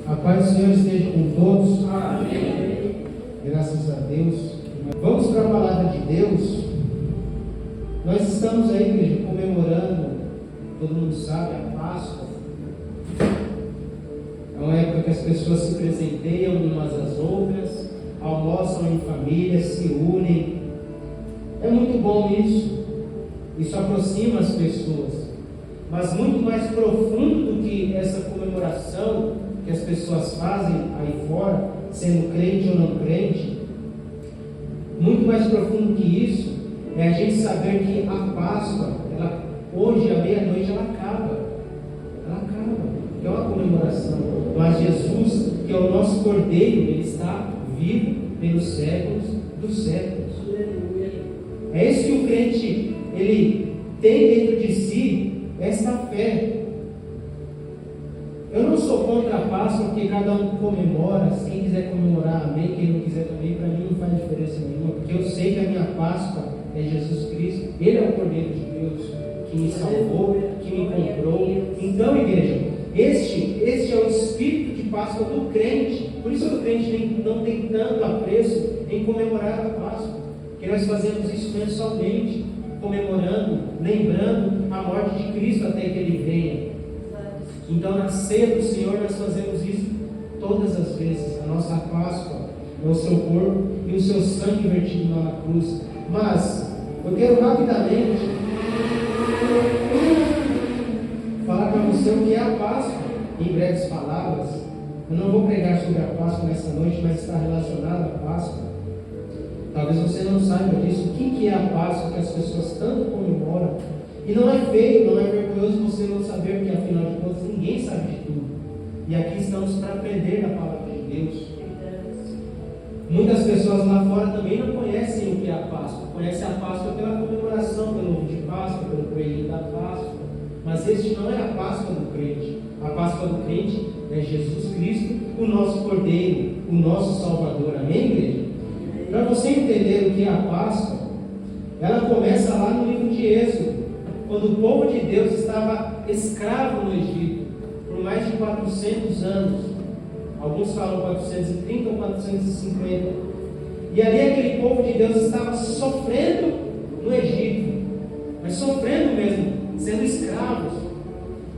A paz do Senhor esteja com todos. Amém. Graças a Deus. Vamos para a palavra de Deus. Nós estamos aí, igreja, comemorando, todo mundo sabe, a Páscoa. É uma época que as pessoas se presenteiam umas às outras, almoçam em família, se unem. É muito bom isso. Isso aproxima as pessoas. Mas muito mais profundo do que essa comemoração que as pessoas fazem aí fora, sendo crente ou não crente, muito mais profundo que isso é a gente saber que a Páscoa, hoje à meia-noite, ela acaba. É uma comemoração. Mas Jesus, que é o nosso Cordeiro, ele está vivo pelos séculos dos séculos. É isso que o crente ele tem dentro de si, esta fé. Eu não sou contra a Páscoa, porque cada um comemora. Quem quiser comemorar, amém. Quem não quiser também, para mim não faz diferença nenhuma, porque eu sei que a minha Páscoa é Jesus Cristo. Ele é o Cordeiro de Deus que me salvou, que me comprou. Então, igreja, este é o espírito de Páscoa do crente. Por isso que o crente não tem tanto apreço em comemorar a Páscoa, porque nós fazemos isso mensalmente, comemorando, lembrando a morte de Cristo até que Ele venha. Então, na ceia do Senhor, nós fazemos isso todas as vezes. A nossa Páscoa é o seu corpo e o seu sangue vertido na cruz. Mas, eu quero rapidamente falar para você o que é a Páscoa, em breves palavras. Eu não vou pregar sobre a Páscoa nessa noite, mas está relacionado à Páscoa. Talvez você não saiba disso. O que é a Páscoa que as pessoas tanto comemoram? E não é feio, não é vergonhoso você não saber, porque afinal de contas ninguém sabe de tudo. E aqui estamos para aprender da palavra de Deus. Muitas pessoas lá fora também não conhecem o que é a Páscoa. Conhecem a Páscoa pela comemoração, pelo ovo de Páscoa, pelo coelhinho da Páscoa. Mas este não é a Páscoa do crente. A Páscoa do crente é Jesus Cristo, o nosso Cordeiro, o nosso Salvador. Amém, igreja? Para você entender o que é a Páscoa, ela começa lá no livro de Êxodo, quando o povo de Deus estava escravo no Egito por mais de 400 anos. Alguns falam 430 ou 450. E ali aquele povo de Deus estava sofrendo no Egito, mas sofrendo mesmo, sendo escravos.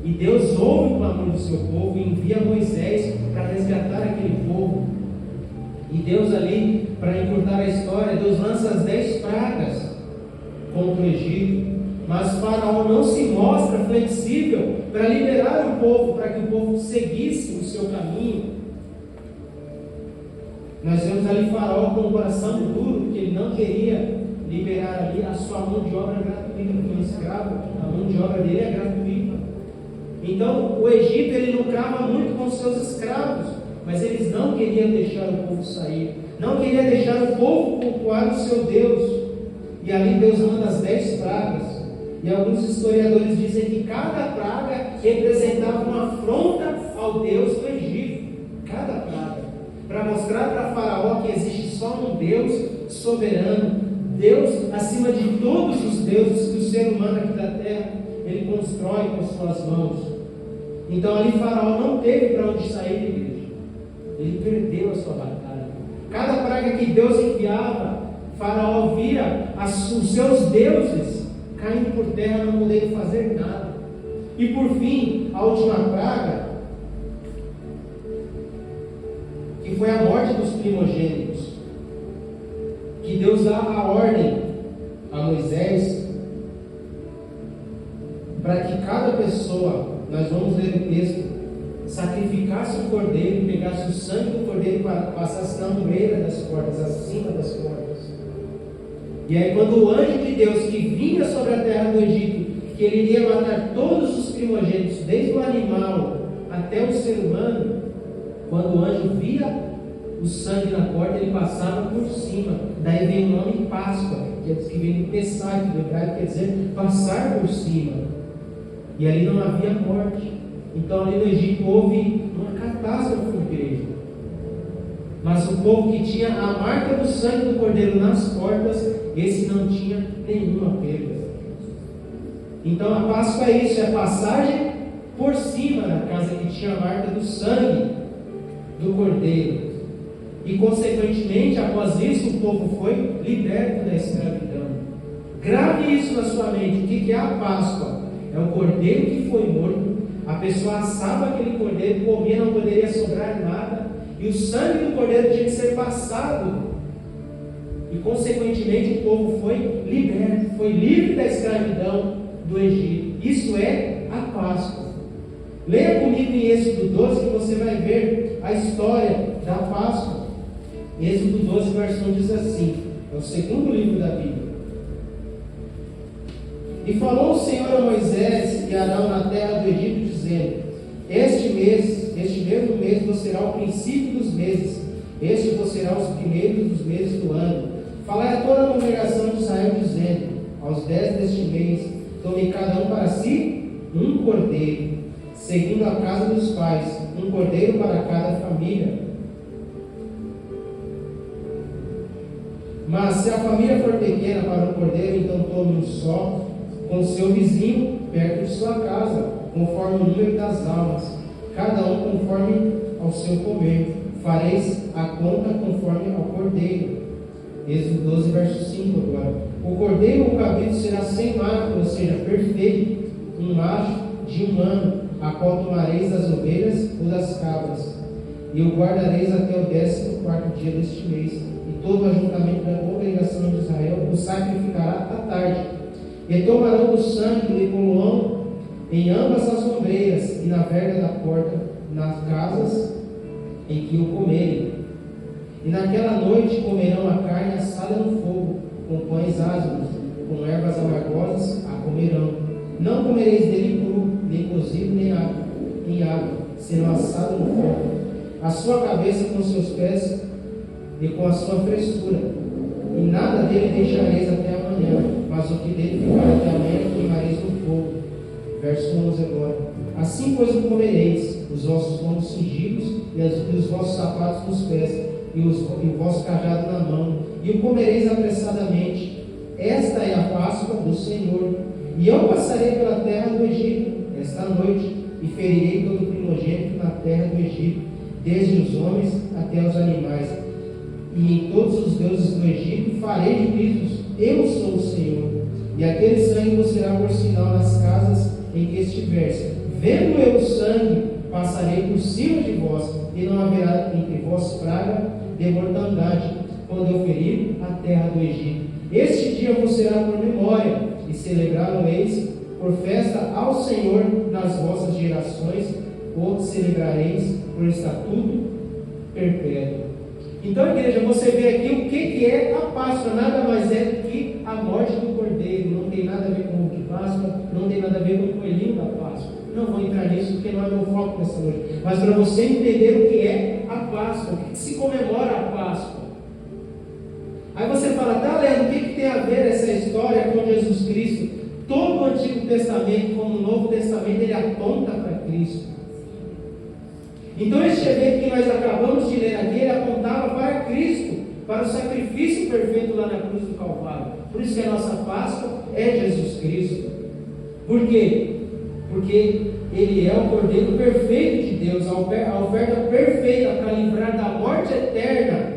E Deus ouve o clamor do seu povo e envia Moisés para resgatar aquele povo. E Deus ali, para encurtar a história, Deus lança as 10 pragas contra o Egito. Mas Faraó não se mostra flexível para liberar o povo, para que o povo seguisse o seu caminho. Nós vemos ali Faraó com o coração duro, porque ele não queria liberar ali a sua mão de obra gratuita, porque o escravo, a mão de obra dele é gratuita. Então o Egito ele lucrava muito com seus escravos, mas eles não queriam deixar o povo sair, não queriam deixar o povo cultuar o seu Deus. E ali Deus manda as 10 pragas. E alguns historiadores dizem que cada praga representava uma afronta ao Deus do Egito. Cada praga. Para mostrar para Faraó que existe só um Deus soberano, Deus acima de todos os deuses que o ser humano aqui da terra ele constrói com suas mãos. Então ali Faraó não teve para onde sair da igreja. Ele perdeu a sua batalha. Cada praga que Deus enviava, Faraó via os seus deuses caindo por terra, não podendo fazer nada. E por fim, a última praga, que foi a morte dos primogênitos, que Deus dá a ordem a Moisés para que cada pessoa, nós vamos ler o texto, sacrificasse o cordeiro, pegasse o sangue do cordeiro e passasse na moreira das portas, acima das portas. E aí quando o anjo de Deus que vinha sobre a terra do Egito, que ele iria matar todos os primogênitos, desde o animal até o ser humano, quando o anjo via o sangue na porta, ele passava por cima. Daí vem o nome Páscoa, que vem do Pessah, que no hebraico quer dizer passar por cima. E ali não havia morte. Então ali no Egito houve uma catástrofe na igreja. Mas o povo que tinha a marca do sangue do cordeiro nas portas, esse não tinha nenhuma perda. Então a Páscoa é isso, é a passagem por cima da casa que tinha a marca do sangue. Cordeiro. E, consequentemente, após isso, o povo foi liberto da escravidão. Grave isso na sua mente. O que é a Páscoa? É o cordeiro que foi morto. A pessoa assava aquele cordeiro, comia, não poderia sobrar nada. E o sangue do cordeiro tinha que ser passado. E, consequentemente, o povo foi liberto, foi livre da escravidão do Egito. Isso é a Páscoa. Leia comigo em Êxodo 12, que você vai ver a história da Páscoa. Êxodo 12, verso 1 diz assim: é o segundo livro da Bíblia. E falou o Senhor a Moisés e Arão na terra do Egito, dizendo: este mesmo mês vos será o princípio dos meses, este vos será os primeiros dos meses do ano. Falai a toda a congregação de Israel, dizendo: aos 10 deste mês, tome cada um para si um cordeiro, segundo a casa dos pais, um cordeiro para cada família. Mas se a família for pequena para o cordeiro, então tome um só, com seu vizinho perto de sua casa, conforme o número das almas, cada um conforme ao seu comer. Fareis a conta conforme ao cordeiro. Êxodo 12, verso 5 agora. O cordeiro ou cabrito será sem mácula, ou seja, perfeito, um macho de 1 ano, a qual tomareis das ovelhas ou das cabras, e o guardareis até o 14º dia deste mês. E todo o ajuntamento da congregação de Israel o sacrificará à tarde. E tomarão do sangue e poluão em ambas as ombreiras e na verga da porta, nas casas em que o comerem. E naquela noite comerão a carne assada no fogo, com pães ázimos, com ervas amargosas a comerão. Não comereis dele cru, nem cozido, nem em água, serão assado no fogo. A sua cabeça com seus pés e com a sua frescura. E nada dele deixareis até amanhã, mas o que dele ficar até amanhã queimareis no fogo. Verso 11 agora. Assim, pois, o comereis, os vossos lombos cingidos e os vossos sapatos nos pés, e o vosso cajado na mão, e o comereis apressadamente. Esta é a Páscoa do Senhor. E eu passarei pela terra do Egito esta noite, e ferirei todo primogênito na terra do Egito, desde os homens até os animais. E em todos os deuses do Egito farei juízos. Eu sou o Senhor. E aquele sangue vos será por sinal nas casas em que estiveres. Vendo eu o sangue, passarei por cima de vós, e não haverá entre vós praga de mortandade, quando eu ferir a terra do Egito. Este dia vos será por memória, e celebrá-lo-eis por festa ao Senhor nas vossas gerações, ou celebrareis por estatuto perpétuo. Então, igreja, você vê aqui o que é a Páscoa. Nada mais é do que a morte do Cordeiro. Não tem nada a ver com o de Páscoa, não tem nada a ver com o coelhinho da Páscoa. Não vou entrar nisso porque não é meu foco nessa noite. Mas para você entender o que é a Páscoa, o que se comemora a Páscoa. Aí você fala: tá, Leandro, o que tem a ver essa história com Jesus Cristo? Todo o Antigo Testamento, como o Novo Testamento, ele aponta para Cristo. Então, este evento que nós acabamos de ler aqui, ele apontava para Cristo, para o sacrifício perfeito lá na cruz do Calvário. Por isso que a nossa Páscoa é Jesus Cristo. Por quê? Porque Ele é o Cordeiro perfeito de Deus, a oferta perfeita para livrar da morte eterna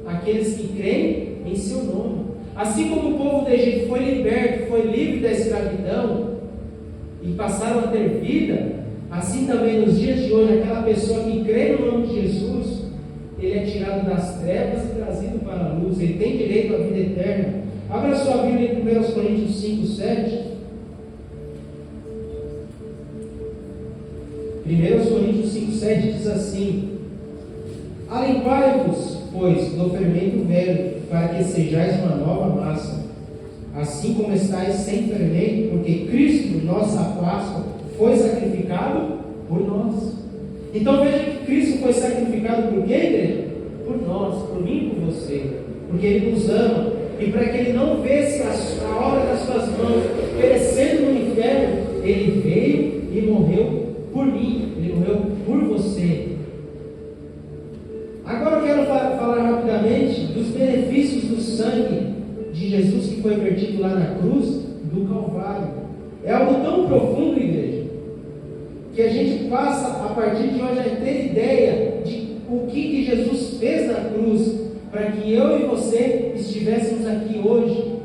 aqueles que creem em seu nome. Assim como o povo do Egito foi liberto, foi livre da escravidão e passaram a ter vida, assim também nos dias de hoje, aquela pessoa que crê no nome de Jesus, ele é tirado das trevas e trazido para a luz, ele tem direito à vida eterna. Abra sua Bíblia em 1 Coríntios 5, 7. 1 Coríntios 5, 7 diz assim: alimpai-vos, pois, do fermento velho, para que sejais uma nova massa, assim como estáis sem fermento, porque Cristo, nossa Páscoa, foi sacrificado por nós. Então veja que Cristo foi sacrificado por quem, igreja? Por nós, por mim e por você, porque Ele nos ama, e para que Ele não visse a obra das suas mãos perecendo no inferno, Ele veio e morreu por mim, Ele morreu por você. Agora eu quero falar rapidamente dos benefícios do sangue de Jesus que foi vertido lá na cruz do Calvário. É algo tão profundo, igreja, que a gente passa a partir de hoje a ter ideia de o estivéssemos aqui hoje,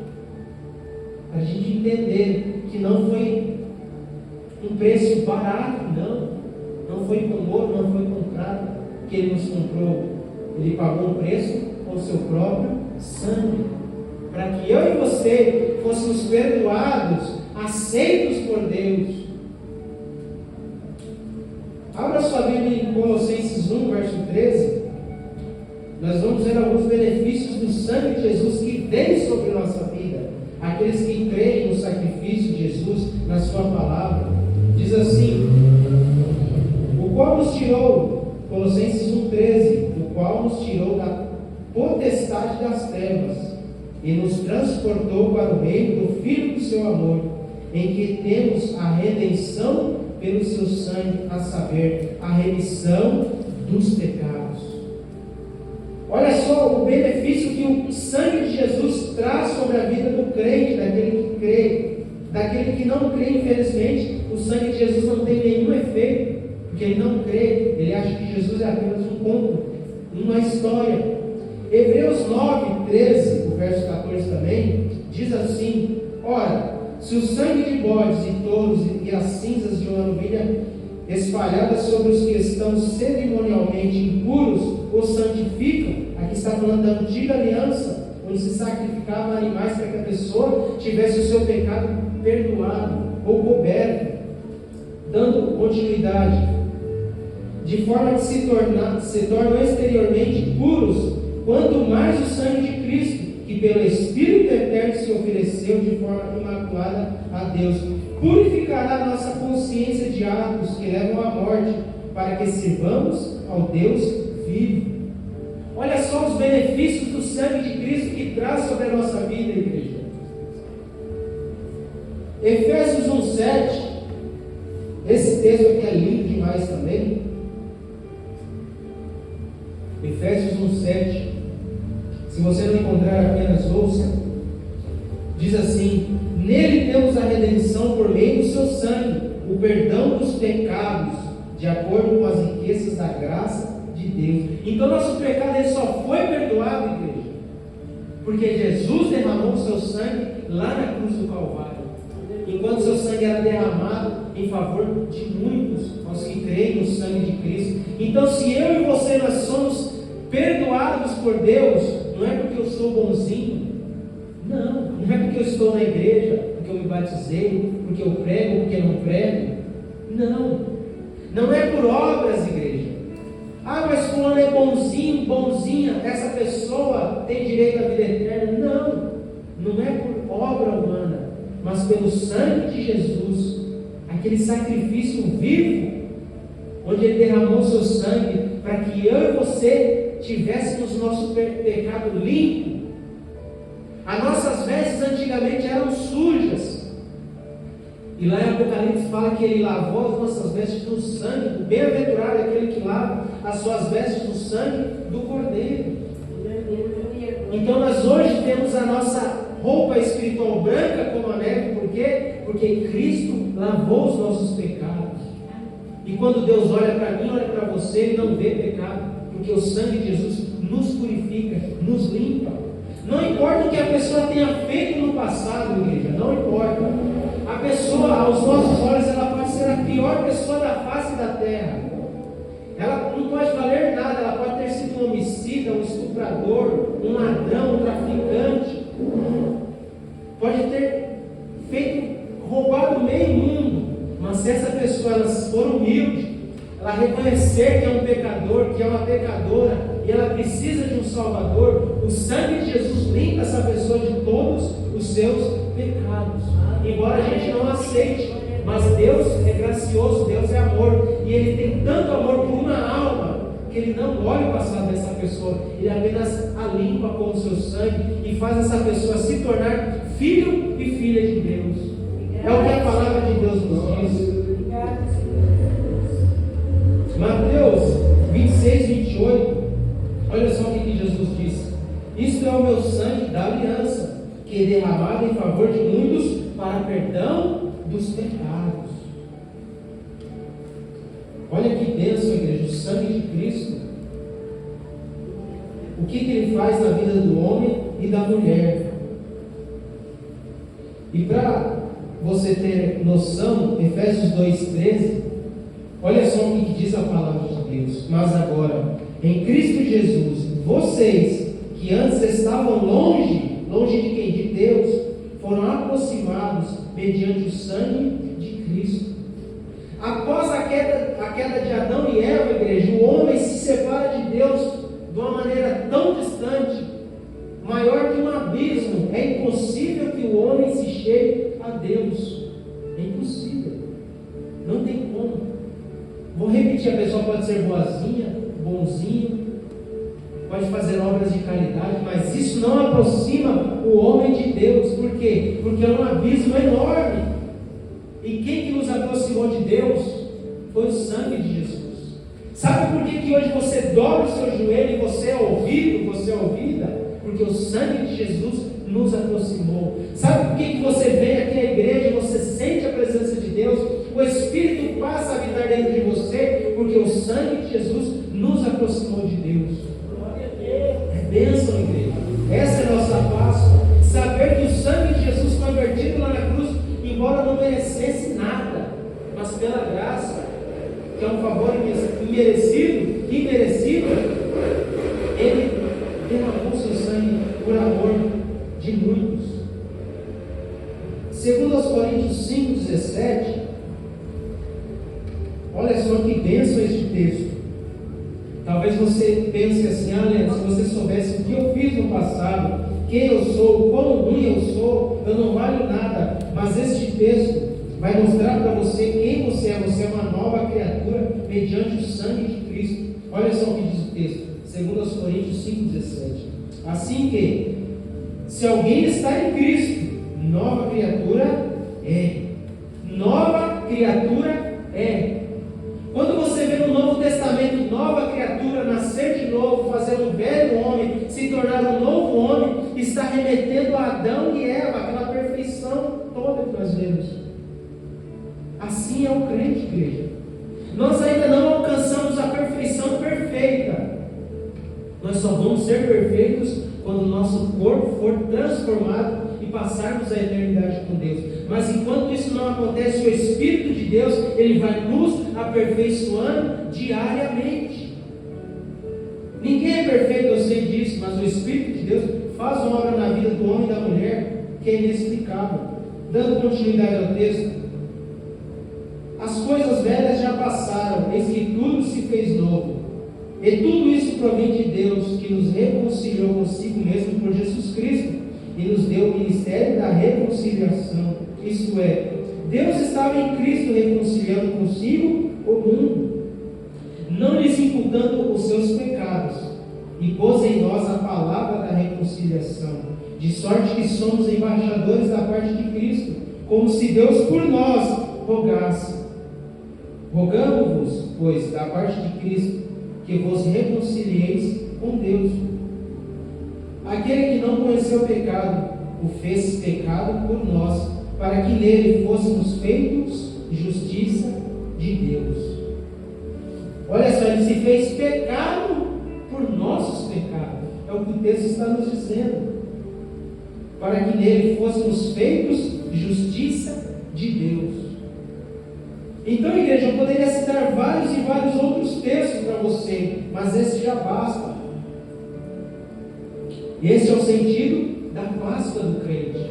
para a gente entender que não foi um preço barato, não foi com ouro, não foi com prata que Ele nos comprou. Ele pagou o preço com o seu próprio sangue, para que eu e você fôssemos perdoados, aceitos por Deus. Abra sua Bíblia em Colossenses 1, verso 13. Nós vamos ver alguns benefícios do sangue de Jesus que vem sobre nossa vida. Aqueles que creem no sacrifício de Jesus, na sua palavra. Diz assim: o qual nos tirou, Colossenses 1,13, o qual nos tirou da potestade das trevas e nos transportou para o reino do Filho do seu amor, em que temos a redenção pelo seu sangue, a saber, a remissão dos pecados. Olha só o benefício que o sangue de Jesus traz sobre a vida do crente, daquele que crê. Daquele que não crê, infelizmente, o sangue de Jesus não tem nenhum efeito, porque ele não crê, ele acha que Jesus é apenas um conto, uma história. Hebreus 9, 13, o verso 14 também, diz assim: ora, se o sangue de bodes e touros e as cinzas de uma novilha espalhadas sobre os que estão cerimonialmente impuros os santificam, aqui está falando da antiga aliança, onde se sacrificavam animais para que a pessoa tivesse o seu pecado perdoado ou coberto, dando continuidade, de forma que se tornam exteriormente puros, quanto mais o sangue de Cristo, que pelo Espírito Eterno se ofereceu de forma imaculada a Deus, purificará nossa consciência de atos que levam à morte, para que sirvamos ao Deus vivo. Olha só os benefícios do sangue de Cristo que traz sobre a nossa vida, igreja. Efésios 1,7, esse texto aqui é lindo demais também. Efésios 1,7, se você não encontrar, apenas ouça. Diz assim: nele temos a redenção por meio do seu sangue, o perdão dos pecados, de acordo com as riquezas da graça de Deus. Então nosso pecado ele só foi perdoado, igreja, porque Jesus derramou o seu sangue lá na cruz do Calvário. Enquanto seu sangue era derramado em favor de muitos, aos que creem no sangue de Cristo. Então, se eu e você nós somos perdoados por Deus, não é porque eu sou bonzinho, não é porque eu estou na igreja, porque eu me batizei, porque eu prego, porque não prego, não é por obras, igreja. Ah, mas fulano é bonzinho, bonzinha, essa pessoa tem direito à vida eterna. Não é por obra humana, mas pelo sangue de Jesus, aquele sacrifício vivo, onde Ele derramou o seu sangue, para que eu e você tivéssemos nosso pecado limpo. As nossas vestes antigamente eram sujas, e lá em Apocalipse fala que Ele lavou as nossas vestes no sangue. Bem-aventurado é aquele que lava as suas vestes no sangue do Cordeiro. Então nós hoje temos a nossa roupa espiritual branca como a neve. Por quê? Porque Cristo lavou os nossos pecados. E quando Deus olha para mim, olha para você, Ele não vê pecado, porque o sangue de Jesus nos purifica, nos limpa. Não importa o que a pessoa tenha feito no passado, igreja, não importa. A pessoa, aos nossos olhos, ela pode ser a pior pessoa da face da terra. Ela não pode valer nada, ela pode ter sido um homicida, um estuprador, um ladrão, um traficante. Pode ter roubado meio mundo. Mas se essa pessoa ela for humilde, ela reconhecer que é um pecador, que é uma pecadora, e ela precisa de um Salvador, o sangue de Jesus limpa essa pessoa de todos os seus pecados. Embora a gente não aceite, mas Deus é gracioso, Deus é amor, e Ele tem tanto amor por uma alma, que Ele não olha o passado dessa pessoa, Ele apenas a limpa com o seu sangue, e faz essa pessoa se tornar filho e filha de Deus. É o que a palavra de Deus nos diz. Mateus 26, 28, olha só o que Jesus disse: isto é o meu sangue da aliança, que é derramado em favor de muitos para perdão dos pecados. Olha que bênção, igreja, o sangue de Cristo. O que ele faz na vida do homem? e da mulher. E para você ter noção, Efésios 2,13, olha só o que diz a palavra de Deus. Mas agora, em Cristo Jesus, vocês que antes estavam longe de quem? De Deus, foram aproximados mediante o sangue de Cristo. Após a queda de Adão e Eva, igreja, o homem se separa de Deus de uma maneira tão distante, maior que um abismo. É impossível que o homem se chegue a Deus. É impossível. Não tem como. Vou repetir, a pessoa pode ser boazinha, bonzinho, pode fazer obras de caridade, mas isso não aproxima o homem de Deus. Por quê? Porque é um abismo enorme. E quem que nos aproximou de Deus? Foi o sangue de Jesus. Sabe por que hoje você dobra o seu joelho e você é ouvido, você é ouvida? Porque o sangue de Jesus nos aproximou. Sabe por que você vem aqui à igreja e você sente a presença de Deus? O Espírito passa a habitar dentro de você, porque o sangue de Jesus nos aproximou de Deus. É bênção, igreja. Essa é a nossa Páscoa. Saber que o sangue de Jesus foi vertido lá na cruz, embora não merecesse nada, mas pela graça, que é um favor imerecido, Ele derramou seu sangue por amor de muitos. Segundo aos Coríntios 5,17, olha só que bênção este texto. Talvez você pense assim: Leandro, se você soubesse o que eu fiz no passado, quem eu sou, quão ruim eu sou, eu não valho nada. Mas este texto vai mostrar para você quem você é. Você é uma nova criatura mediante o sangue de Cristo. Olha só o que diz o texto, 2 Coríntios 5,17. Assim que, se alguém está em Cristo, nova criatura é. Nova criatura é. Quando você vê no Novo Testamento, nova criatura, nascer de novo, fazer um velho homem, se tornar um novo homem, está remetendo a Adão e Eva, aquela perfeição toda que nós vemos. Assim é o crente, igreja. Nós ainda não alcançamos a perfeição perfeita. Nós só vamos ser perfeitos quando o nosso corpo for transformado e passarmos a eternidade com Deus. Mas enquanto isso não acontece, o Espírito de Deus, Ele vai nos aperfeiçoando diariamente. Ninguém é perfeito, eu sei disso, mas o Espírito de Deus faz uma obra na vida do homem e da mulher que é inexplicável. Dando continuidade ao texto, as coisas velhas já passaram, eis que tudo se fez novo. E tudo isso provém de Deus, que nos reconciliou consigo mesmo por Jesus Cristo e nos deu o ministério da reconciliação. Isto é, Deus estava em Cristo reconciliando consigo o mundo, não lhes imputando os seus pecados, e pôs em nós a palavra da reconciliação, de sorte que somos embaixadores da parte de Cristo, como se Deus por nós rogasse. Rogamo-vos, pois, da parte de Cristo, que vos reconcilieis com Deus. Aquele que não conheceu o pecado, o fez pecado por nós, para que nele fôssemos feitos justiça de Deus. Olha só, ele se fez pecado por nossos pecados. É o que o texto está nos dizendo. Para que nele fôssemos feitos justiça de Deus. Então, igreja, eu poderia citar vários e vários outros textos para você, mas esse já basta. Esse é o sentido da Páscoa do crente.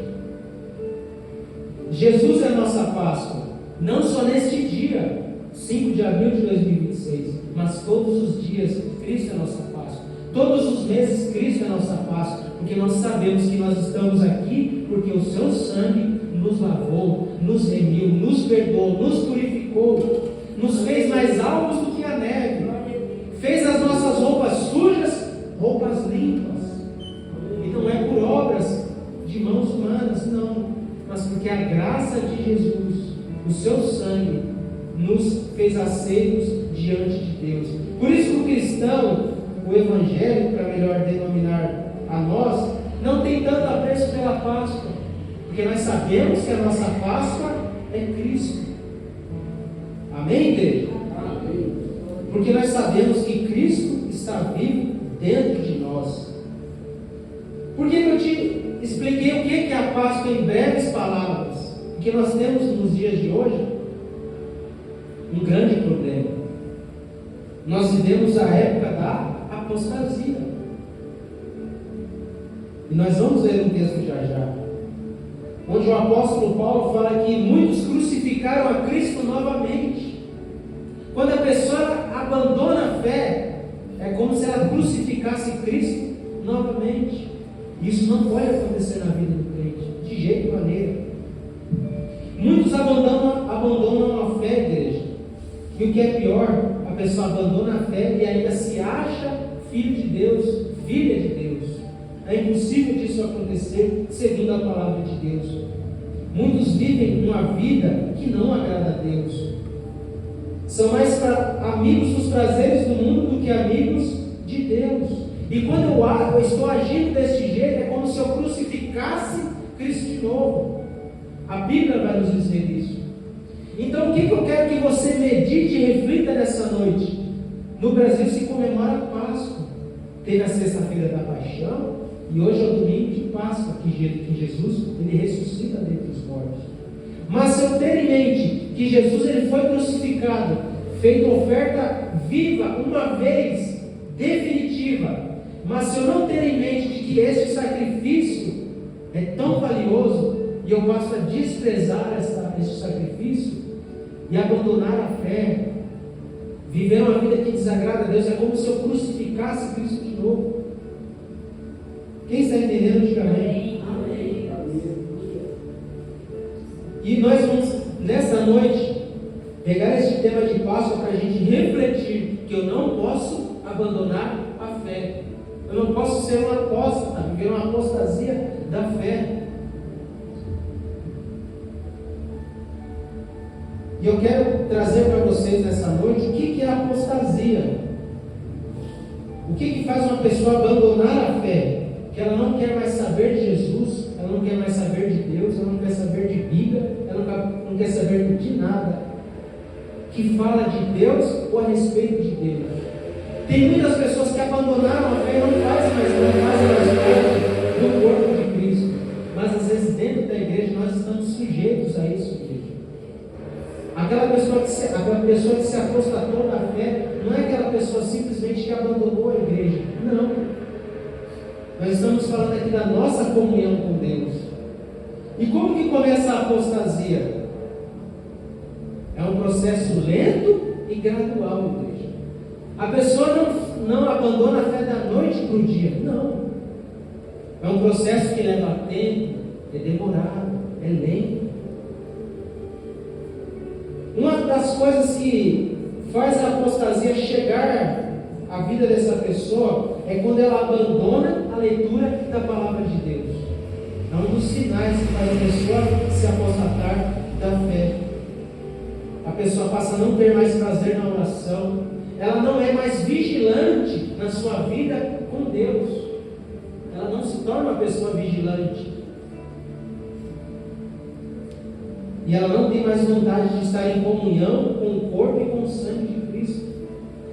Jesus é a nossa Páscoa, não só neste dia, 5 de abril de 2026, mas todos os dias, Cristo é a nossa Páscoa. Todos os meses, Cristo é a nossa Páscoa, porque nós sabemos que nós estamos aqui porque o seu sangue nos lavou, nos remiu, nos perdoou, nos purificou, nos fez mais alvos do que a neve, fez as nossas roupas sujas, roupas limpas. E não é por obras de mãos humanas, não, mas porque a graça de Jesus, o seu sangue, nos fez aceitos diante de Deus. Por isso que o cristão, o evangélico, para melhor denominar a nós, não tem tanto apreço pela Páscoa, porque nós sabemos que a nossa Páscoa é Cristo. Amém, igreja? Amém. Porque nós sabemos que Cristo está vivo dentro de nós. Por que eu te Porque nós temos nos dias de hoje um grande problema. Nós vivemos a época da apostasia. E nós vamos ler um texto já, onde o apóstolo Paulo fala que muitos crucificaram a Cristo novamente. Quando a pessoa abandona a fé, é como se ela crucificasse Cristo novamente. Isso não pode acontecer na vida do crente, de jeito maneira. Muitos abandonam a fé, igreja. E o que é pior, a pessoa abandona a fé e ainda se acha filho de Deus, filha de Deus. É impossível disso acontecer segundo a palavra de Deus. Muitos vivem uma vida que não agrada a Deus. São mais amigos dos prazeres do mundo do que amigos de Deus. E quando eu estou agindo desse jeito, é como se eu crucificasse Cristo de novo. A Bíblia vai nos dizer isso. Então o que eu quero que você medite e reflita nessa noite? No Brasil se comemora a Páscoa. Teve a sexta-feira da paixão e hoje é o domingo de Páscoa, que Jesus ele ressuscita dentre os mortos. Mas se eu ter em mente que Jesus ele foi crucificado, feito oferta viva, uma vez, definitiva, mas se eu não ter em mente de que esse sacrifício é tão valioso, e eu passo a desprezar esse sacrifício e abandonar a fé, viver uma vida que desagrada a Deus, é como se eu crucificasse Cristo de novo. Quem está entendendo, diga amém. E nós vamos, nessa noite, pegar esse tema de Páscoa para a gente refletir que eu não posso abandonar a fé. Eu não posso ser um apóstata, viver uma apostasia da fé. E eu quero trazer para vocês nessa noite o que é apostasia. O que faz uma pessoa abandonar a fé? Que ela não quer mais saber de Jesus, ela não quer mais saber de Deus, ela não quer saber de Bíblia, ela não quer saber de nada que fala de Deus ou a respeito de Deus. Tem muitas pessoas que abandonaram a fé e não fazem mais parte do corpo de Cristo. Mas às vezes dentro da igreja nós estamos sujeitos a isso, igreja. Aquela pessoa que se apostatou na fé, não é aquela pessoa simplesmente que abandonou a igreja. Não. Nós estamos falando aqui da nossa comunhão com Deus. E como que começa a apostasia? É um processo lento e gradual, igreja. A pessoa não abandona a fé da noite para o dia. Não. É um processo que leva tempo, é demorado, é lento. Uma das coisas que faz a apostasia chegar à vida dessa pessoa é quando ela abandona a leitura da palavra de Deus. É um dos sinais que faz a pessoa se apostatar da fé. A pessoa passa a não ter mais prazer na oração. Ela não é mais vigilante na sua vida com Deus. Ela não se torna uma pessoa vigilante. E ela não tem mais vontade de estar em comunhão com o corpo e com o sangue de Cristo.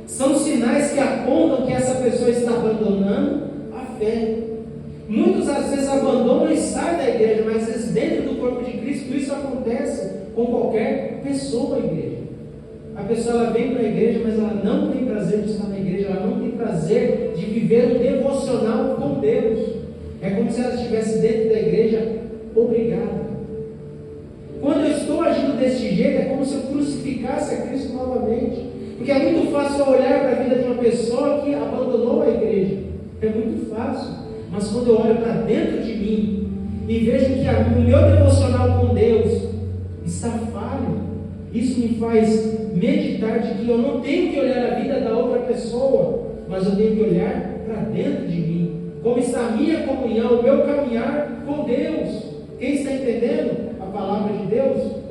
São sinais que apontam que essa pessoa está abandonando a fé. Muitos às vezes abandonam e saem da igreja, mas às vezes dentro do corpo de Cristo isso acontece com qualquer pessoa, igreja. A pessoa ela vem para a igreja, mas ela não tem prazer de estar na igreja, ela não tem prazer de viver um devocional com Deus. É como se ela estivesse dentro da igreja obrigada. Quando eu estou agindo desse jeito, é como se eu crucificasse a Cristo novamente. Porque é muito fácil olhar para a vida de uma pessoa que abandonou a igreja. É muito fácil. Mas quando eu olho para dentro de mim e vejo que o meu devocional com Deus está falho, isso me faz meditar de que eu não tenho que olhar a vida da outra pessoa, mas eu tenho que olhar para dentro de mim. Como está a minha comunhão, o meu caminhar com Deus. Quem está entendendo a palavra de Deus?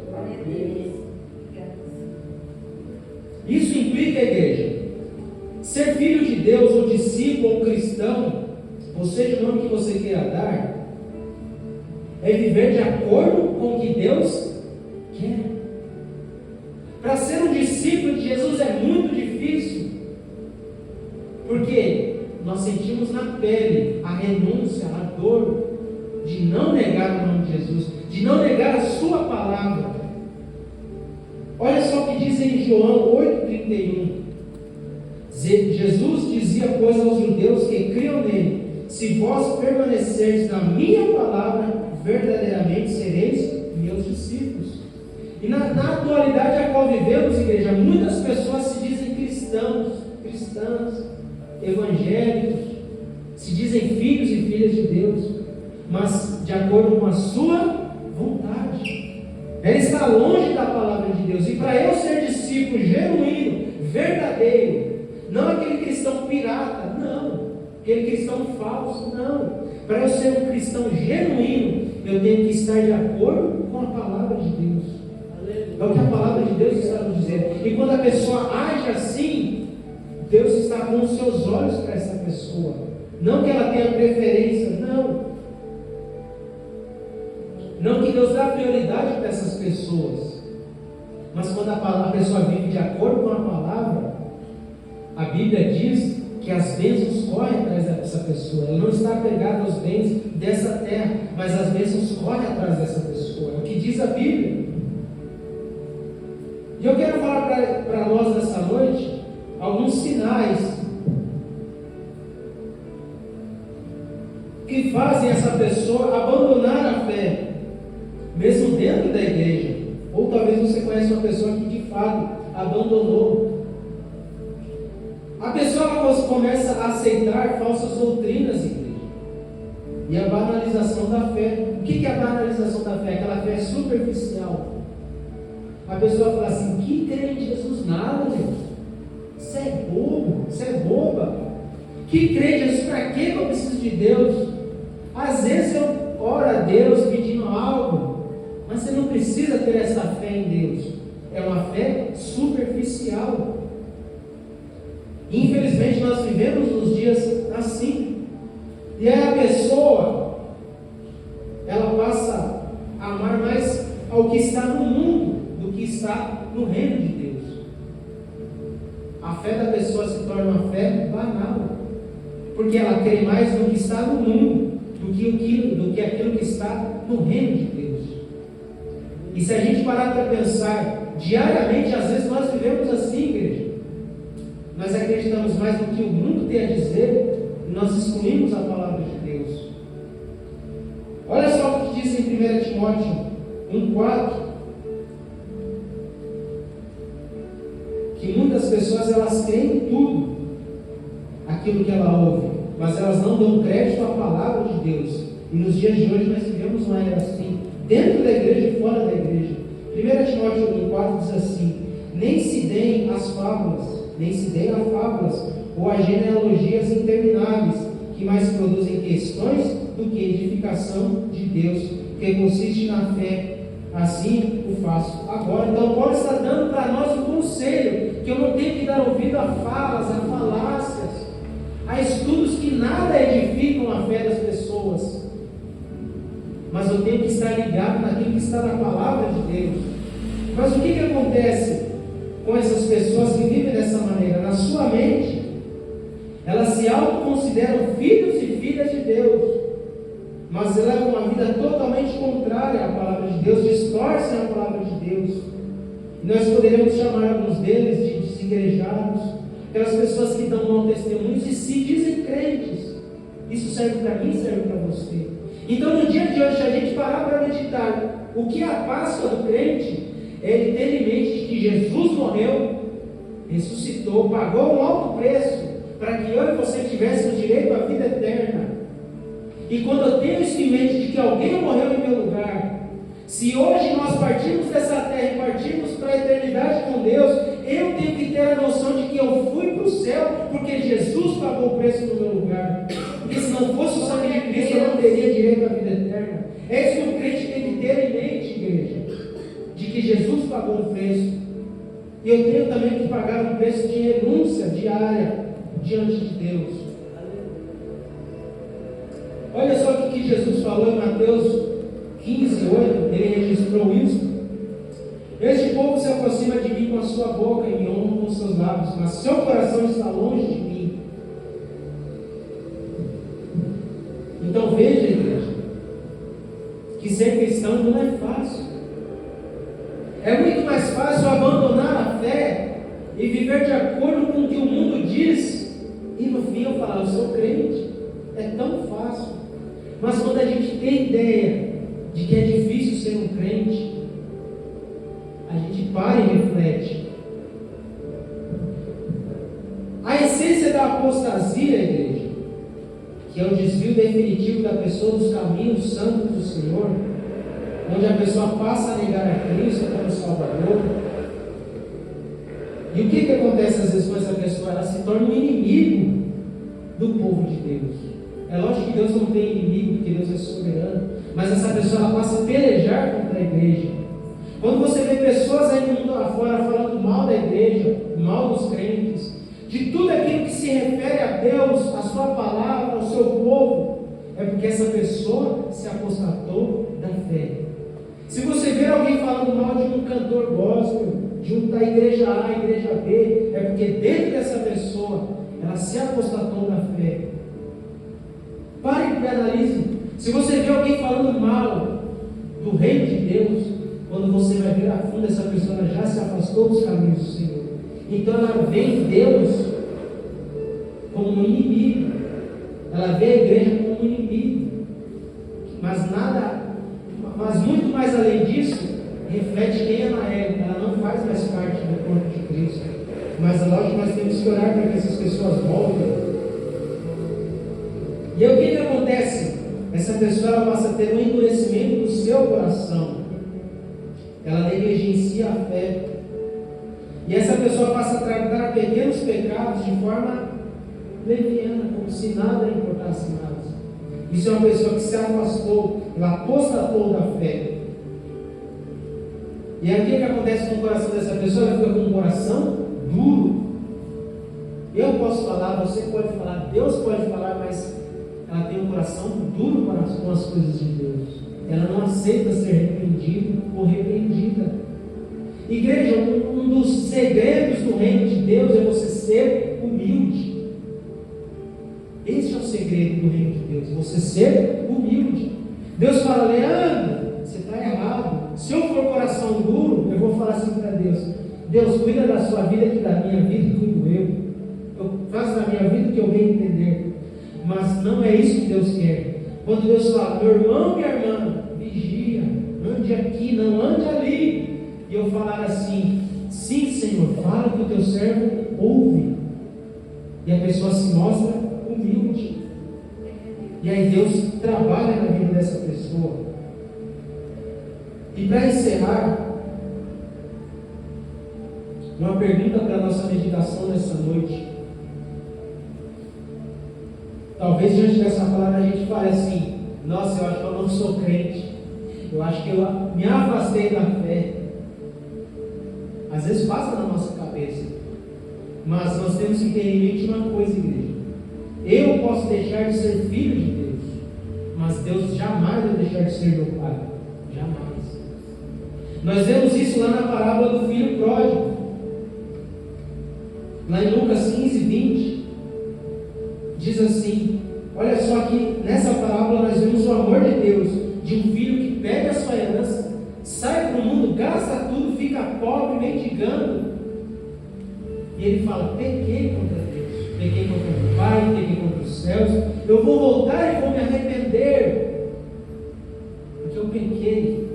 Isso implica, igreja, ser filho de Deus, ou discípulo, ou cristão, ou seja o nome que você queira dar, é viver de acordo com o que Deus quer. Para ser um discípulo de Jesus é muito difícil, porque nós sentimos na pele a renúncia, a dor de não negar o nome de Jesus. de não negar a sua palavra. Olha só o que diz em João 8,31. Jesus dizia, pois, aos judeus que criam nele: se vós permanecerdes na minha palavra, verdadeiramente sereis meus discípulos. E na atualidade a qual vivemos, igreja, muitas pessoas se dizem cristãs, evangélicos, se dizem filhos e filhas de Deus, mas de acordo com a sua vontade. Ela está longe da palavra de Deus. E para eu ser discípulo genuíno, verdadeiro, não aquele cristão pirata, não, aquele cristão falso, não. Para eu ser um cristão genuíno, eu tenho que estar de acordo com a palavra de Deus. É o que a palavra de Deus está nos dizendo. E quando a pessoa age assim, Deus está com os seus olhos para essa pessoa. Não que ela tenha preferência, não. Não que Deus dá prioridade para essas pessoas. Mas quando a pessoa vive de acordo com a palavra, a Bíblia diz que as bênçãos correm atrás dessa pessoa. Ela não está apegada aos bens dessa terra, mas as bênçãos correm atrás dessa pessoa. É o que diz a Bíblia. E eu quero falar para nós nessa noite alguns sinais que fazem essa pessoa abandonar a fé, mesmo dentro da igreja. Ou talvez você conheça uma pessoa que de fato abandonou. A pessoa começa a aceitar falsas doutrinas, igreja. E a banalização da fé. O que é a banalização da fé? Aquela fé superficial. A pessoa fala assim: que crê em Jesus? Nada, Deus. Isso é bobo, isso é boba. Que crê em Jesus? Para que eu preciso de Deus? Às vezes eu oro a Deus pedindo algo, mas você não precisa ter essa fé em Deus. É uma fé superficial. Infelizmente nós vivemos nos dias assim. E aí a pessoa, ela passa a amar mais ao que está no mundo do que está no reino de Deus. A fé da pessoa se torna uma fé banal, porque ela crê mais no que está no mundo do que aquilo que está no reino de Deus. E se a gente parar para pensar diariamente, às vezes nós vivemos assim, igreja. Nós acreditamos mais no que o mundo tem a dizer e nós excluímos a palavra de Deus. Olha só o que diz em 1 Timóteo 1,4, que muitas pessoas elas creem em tudo aquilo que ela ouve, mas elas não dão crédito à palavra de Deus. E nos dias de hoje nós vivemos uma era assim, dentro da igreja e fora da igreja. 1 Timóteo 1,4 diz assim: nem se deem a fábulas ou a genealogias intermináveis, que mais produzem questões do que edificação de Deus, que consiste na fé. Assim o faço agora. Então Paulo está dando para nós um conselho, que eu não tenho que dar ouvido a falas, a falácias, a estudos que nada edificam a fé das pessoas, mas eu tenho que estar ligado naquilo que está na palavra de Deus. Mas o que acontece com essas pessoas que vivem dessa maneira? Na sua mente, elas se autoconsideram filhos e filhas de Deus, mas levam uma vida totalmente contrária à palavra de Deus, distorcem a palavra de Deus. E nós poderemos chamar alguns deles de desigrejados, aquelas pessoas que dão mau testemunho e se dizem crentes. Isso serve para mim, serve para você. Então, no dia de hoje, se a gente parar para meditar o que é a Páscoa do crente, é ele ter em mente que Jesus morreu, ressuscitou, pagou um alto preço para que eu e você tivéssemos direito à vida eterna. E quando eu tenho isso em mente de que alguém morreu em meu lugar, se hoje nós partirmos dessa terra e partirmos para a eternidade com Deus, eu tenho que ter a noção de que eu fui para o céu porque Jesus pagou o preço no meu lugar. Porque se não fosse o sangue de Cristo, eu não teria direito à vida eterna. É isso que o crente tem que ter em mente, igreja, de que Jesus pagou um preço. E eu tenho também que pagar um preço de renúncia diária diante de Deus. Olha só o que Jesus falou em Mateus 15:8, ele registrou isso. Este povo se aproxima de mim com a sua boca e me honra com os seus lábios, mas seu coração está longe de mim. Então veja, igreja, que ser cristão mas não é fácil. É muito mais fácil abandonar a fé e viver de acordo com o que o mundo diz, e no fim eu falar, eu sou crente. É tão fácil. Mas quando a gente tem ideia de que é difícil ser um crente, a gente para e reflete. A essência da apostasia, igreja, que é o desvio definitivo da pessoa dos caminhos santos do Senhor, onde a pessoa passa a negar a Cristo como Salvador. E o que acontece às vezes com essa pessoa? Ela se torna um inimigo do povo de Deus. É lógico que Deus não tem inimigo, porque Deus é soberano, mas essa pessoa ela passa a pelejar contra a igreja. Quando você vê pessoas aí no mundo afora falando mal da igreja, mal dos crentes, de tudo aquilo que se refere a Deus, a sua palavra, ao seu povo, é porque essa pessoa se apostatou da fé. Se você ver alguém falando mal de um cantor gospel, da igreja A, igreja B, é porque dentro dessa pessoa ela se apostatou da fé. Pare e analise. Se você vê alguém falando mal do reino de Deus, quando você vai ver a fundo, essa pessoa já se afastou dos caminhos do Senhor. Então ela vê Deus como um inimigo. Ela vê a igreja como um inimigo. Mas muito mais além disso, reflete quem ela é. Ela não faz mais parte do corpo de Cristo. Mas é lógico que nós temos que orar para que essas pessoas voltem. E aí o que acontece? Essa pessoa ela passa a ter um endurecimento do seu coração. Ela negligencia a fé. E essa pessoa passa a tratar pequenos pecados de forma leviana, como se nada importasse mais. Isso é uma pessoa que se afastou, ela apostatou da fé. E aí o que acontece com o coração dessa pessoa? Ela fica com um coração duro. Eu posso falar, você pode falar, Deus pode falar, mas ela tem um coração duro com as coisas de Deus. Ela não aceita ser repreendido ou repreendida. Igreja, um dos segredos do reino de Deus é você ser humilde. Esse é o segredo do reino de Deus, você ser humilde. Deus fala, Leandro, você está errado. Se eu for coração duro, eu vou falar assim para Deus: Deus, cuida da sua vida, que da minha vida cuido eu. Eu faço da minha vida o que eu bem entender. Mas não é isso que Deus quer. Quando Deus fala, meu irmão, minha irmã, vigia, ande aqui, não ande ali. E eu falar assim, sim, Senhor, fala que o teu servo ouve. E a pessoa se mostra humilde. E aí Deus trabalha na vida dessa pessoa. E para encerrar, uma pergunta para a nossa meditação nessa noite. Talvez diante dessa palavra a gente fale assim, nossa, eu acho que eu não sou crente. Eu acho que eu me afastei da fé. Às vezes passa na nossa cabeça. Mas nós temos que ter em mente uma coisa, igreja. Eu posso deixar de ser filho de Deus, mas Deus jamais vai deixar de ser meu pai. Jamais. Nós vemos isso lá na parábola do filho pródigo. Lá em Lucas 15, 20. Diz assim, olha só que nessa parábola nós vemos o amor de Deus, de um filho que pega a sua herança, sai para o mundo, gasta tudo, fica pobre, mendigando, e ele fala, pequei contra Deus, pequei contra o Pai, pequei contra os céus, eu vou voltar e vou me arrepender, porque eu pequei.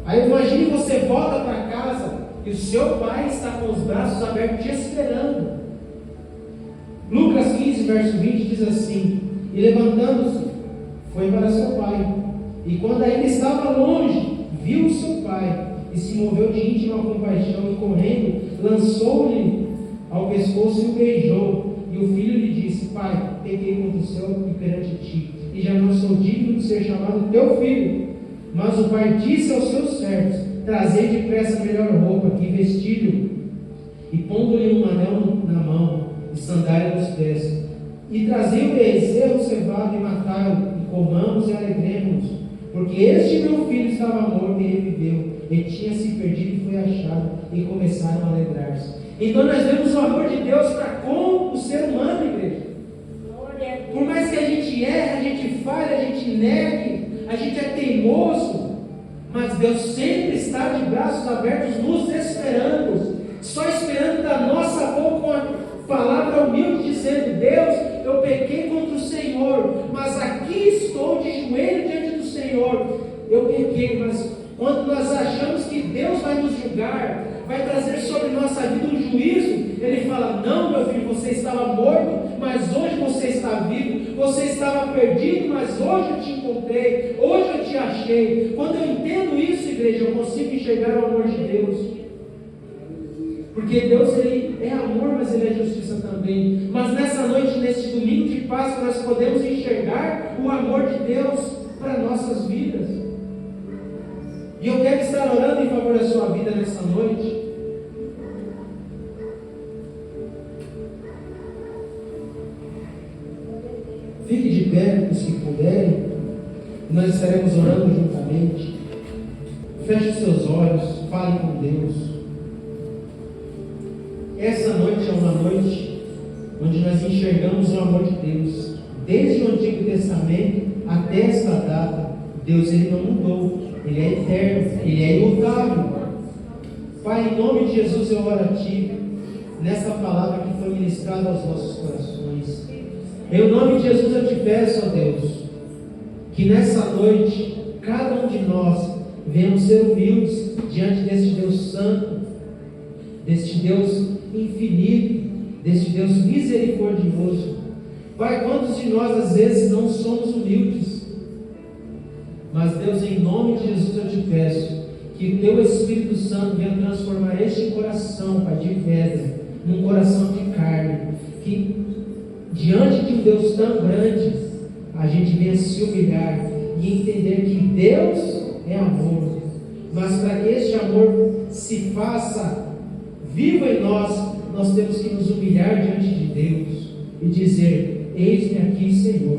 Aí imagine você volta para casa, e o seu pai está com os braços abertos te esperando. Lucas 15, verso 20 diz assim, e levantando-se, foi para seu pai, e quando ainda estava longe, viu o seu pai, e se moveu de íntima compaixão, e correndo, lançou-lhe ao pescoço e o beijou, e o filho lhe disse, pai, pequei contra o céu e perante ti, e já não sou digno de ser chamado teu filho. Mas o pai disse aos seus servos, trazei depressa a melhor roupa, e vestiu-o, e pondo-lhe um anel na mão, e sandália nos pés, e trazei o bezerro cevado e matai-o, e comamos e alegremos-nos, porque este meu filho estava morto e reviveu, e tinha se perdido e foi achado, e começaram a alegrar-se. Então nós vemos o amor de Deus para com o ser humano, igreja. Por mais que a gente erre, a gente falhe, a gente negue, a gente é teimoso, Mas Deus sempre está de braços abertos, nos esperando, só esperando da nossa boca uma palavra humilde, dizendo: Deus, eu pequei contra o Senhor, mas aqui estou de joelho diante do Senhor. Eu pequei, mas quando nós achamos que Deus vai nos julgar, vai trazer sobre nossa vida um juízo, Ele fala: não, meu filho, você estava morto, mas hoje você está vivo. Você estava perdido, mas hoje eu te encontrei, hoje eu te achei. Quando eu entendo isso, igreja, eu consigo enxergar o amor de Deus. Porque Deus, Ele é amor, mas Ele é justiça também. Mas nessa noite, neste domingo de Páscoa, nós podemos enxergar o amor de Deus para nossas vidas. E eu quero estar orando em favor da sua vida nessa noite. Fique de pé, se puderem. Nós estaremos orando juntamente. Feche os seus olhos, fale com Deus. Essa noite é uma noite onde nós enxergamos o amor de Deus. Desde o Antigo Testamento até esta data, Deus, Ele não mudou. Ele é eterno, Ele é imutável. Pai, em nome de Jesus eu oro a Ti, nessa palavra que foi ministrada aos nossos corações. Em nome de Jesus eu te peço, ó Deus, que nessa noite, cada um de nós venhamos ser humildes diante deste Deus santo, deste Deus infinito, deste Deus misericordioso. Pai, quantos de nós às vezes não somos humildes? Mas Deus, em nome de Jesus eu te peço que o Teu Espírito Santo venha transformar este coração, Pai, de pedra, num coração de carne, que diante de um Deus tão grande, a gente venha se humilhar e entender que Deus é amor. Mas para que este amor se faça vivo em nós, nós temos que nos humilhar diante de Deus e dizer: eis-me aqui, Senhor,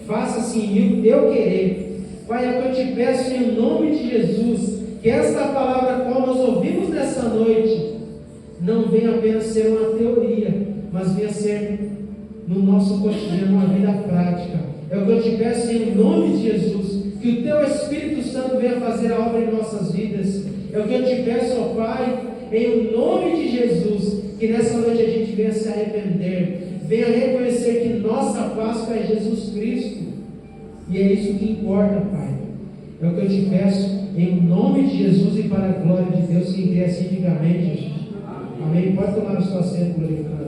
faça-se em mim o Teu querer. Pai, é o que eu te peço em nome de Jesus, que esta palavra qual nós ouvimos nessa noite não venha apenas ser uma teoria, mas venha ser no nosso cotidiano uma vida prática. É o que eu te peço em nome de Jesus, que o Teu Espírito Santo venha fazer a obra em nossas vidas. É o que eu te peço, ó Pai, em nome de Jesus, que nessa noite a gente venha se arrepender, venha reconhecer que nossa Páscoa é Jesus Cristo. E é isso que importa, Pai. É o que eu te peço em nome de Jesus e para a glória de Deus. Quem crê assim, diga amém, Jesus. Amém. Pode tomar a sua assento, glorificado.